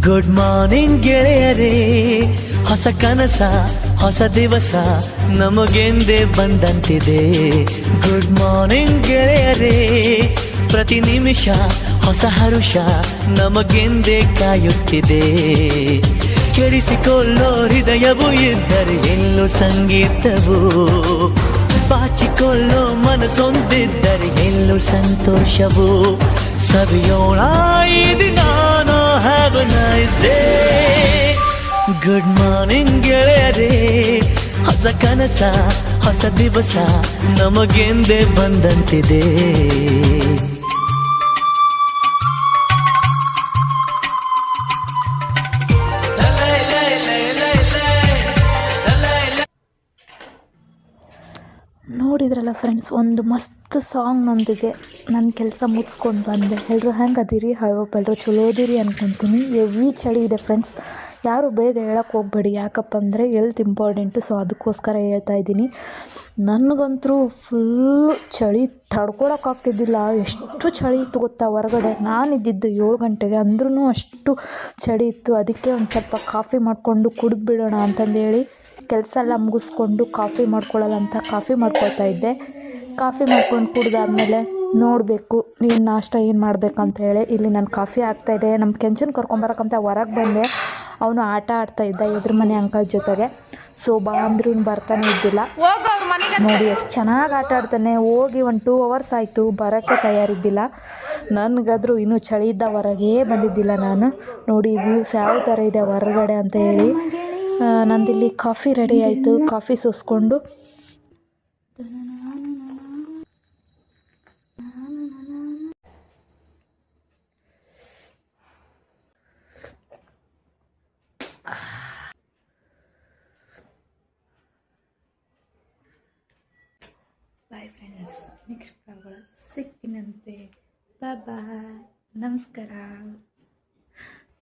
Good morning ಗೆಳೆಯರೇ, ಹೊಸ ಕನಸ ಹೊಸ ದಿವಸ ನಮಗೆಂದೇ ಬಂದಂತಿದೆ. ಗುಡ್ ಮಾರ್ನಿಂಗ್ ಗೆಳೆಯರೇ, ಪ್ರತಿ ನಿಮಿಷ ಹೊಸ ಹರುಷ ನಮಗೆಂದೇ ಕಾಯುತ್ತಿದೆ. ಕೆಡಿಸಿಕೊಳ್ಳೋ ಹೃದಯವು ಇದ್ದರೆ ಎಲ್ಲೋ ಸಂಗೀತವು, ಬಾಚಿಕೊಳ್ಳೋ ಮನಸ್ಸೊಂದಿದ್ದರೆ ಎಲ್ಲೋ ಸಂತೋಷವು. ಸವಿಯೋಣ ಈ ದಿನ, have a nice day. Good morning ಗೆಳೆಯರೇ, ಹೊಸ ಕನಸ ಹೊಸ ದಿವಸ ನಮಗೆಂದೇ ಬಂದಂತಿದೆ. ನೋಡಿದ್ರಲ್ಲ ಫ್ರೆಂಡ್ಸ್, ಒಂದು ಮಸ್ತ್ ಸಾಂಗ್ನೊಂದಿಗೆ ನನ್ನ ಕೆಲಸ ಮುಗಿಸ್ಕೊಂಡು ಬಂದೆ. ಎಲ್ಲರೂ ಹೆಂಗೆ ಅದಿರಿ? ಹೋಪ್ ಎಲ್ಲರೂ ಚಲೋ ಅದಿರಿ ಅನ್ಕೊತೀನಿ. ಹೆವಿ ಚಳಿ ಇದೆ ಫ್ರೆಂಡ್ಸ್, ಯಾರು ಬೇಗ ಹೇಳಕ್ಕೆ ಹೋಗ್ಬೇಡಿ, ಯಾಕಪ್ಪ ಅಂದರೆ ಹೆಲ್ತ್ ಇಂಪಾರ್ಟೆಂಟು. ಸೊ ಅದಕ್ಕೋಸ್ಕರ ಹೇಳ್ತಾ ಇದ್ದೀನಿ. ನನಗಂತೂ ಫುಲ್ಲು ಚಳಿ ತಡ್ಕೊಳಕ್ಕಾಗ್ತಿದ್ದಿಲ್ಲ. ಎಷ್ಟು ಚಳಿ ಇತ್ತು ಗೊತ್ತಾ ಹೊರಗಡೆ. ನಾನಿದ್ದಿದ್ದು 7 ಗಂಟೆಗೆ, ಅಂದ್ರೂ ಅಷ್ಟು ಚಳಿ ಇತ್ತು. ಅದಕ್ಕೆ ಒಂದು ಸ್ವಲ್ಪ ಕಾಫಿ ಮಾಡಿಕೊಂಡು ಕುಡಿದ್ಬಿಡೋಣ ಅಂತಂದೇಳಿ ಕೆಲಸ ಎಲ್ಲ ಮುಗಿಸ್ಕೊಂಡು ಕಾಫಿ ಮಾಡ್ಕೊಳ್ಳಲ್ಲ ಅಂತ ಕಾಫಿ ಮಾಡ್ಕೊಳ್ತಾ ಇದ್ದೆ. ಕಾಫಿ ಮಾಡ್ಕೊಂಡು ಕುಡ್ದಾದ್ಮೇಲೆ ನೋಡಬೇಕು ಏನು ನಾಷ್ಟ ಏನು ಮಾಡಬೇಕಂತ ಹೇಳಿ ಇಲ್ಲಿ ನಾನು ಕಾಫಿ ಆಗ್ತಾಯಿದ್ದೆ. ನಮ್ಮ ಕೆಂಚನ್ ಕರ್ಕೊಂಬರಕ್ಕಂತ ಹೊರಗೆ ಬಂದೆ. ಅವನು ಆಟ ಆಡ್ತಾಯಿದ್ದ ಎದುರು ಮನೆ ಅಂಕಲ್ ಜೊತೆಗೆ. ಸೊ ಬಾ ಅಂದ್ರೂ ಬರ್ತಾನೆ ಇದ್ದಿಲ್ಲ. ನೋಡಿ ಎಷ್ಟು ಚೆನ್ನಾಗಿ ಆಟ ಆಡ್ತಾನೆ. ಹೋಗಿ ಒಂದು 2 hours ಆಯಿತು, ಬರೋಕ್ಕೆ ತಯಾರಿದ್ದಿಲ್ಲ. ನನಗಾದರೂ ಇನ್ನೂ ಚಳಿ ಇದ್ದ ಹೊರಗೇ ಬಂದಿದ್ದಿಲ್ಲ ನಾನು. ನೋಡಿ ವ್ಯೂಸ್ ಯಾವ ಥರ ಇದೆ ಹೊರಗಡೆ ಅಂತ ಹೇಳಿ. ನಂದಿಲ್ಲಿ ಕಾಫಿ ರೆಡಿ ಆಯಿತು. ಕಾಫಿ ಸೋಸ್ಕೊಂಡು ಬಾಯ್ ಫ್ರೆಂಡ್ಸ್, ನೆಕ್ಸ್ಟ್ ಬ್ಲಾಗ್ ಸಿಗ್ತೀನಂತೆ. ಬಾಯ್, ನಮಸ್ಕಾರ.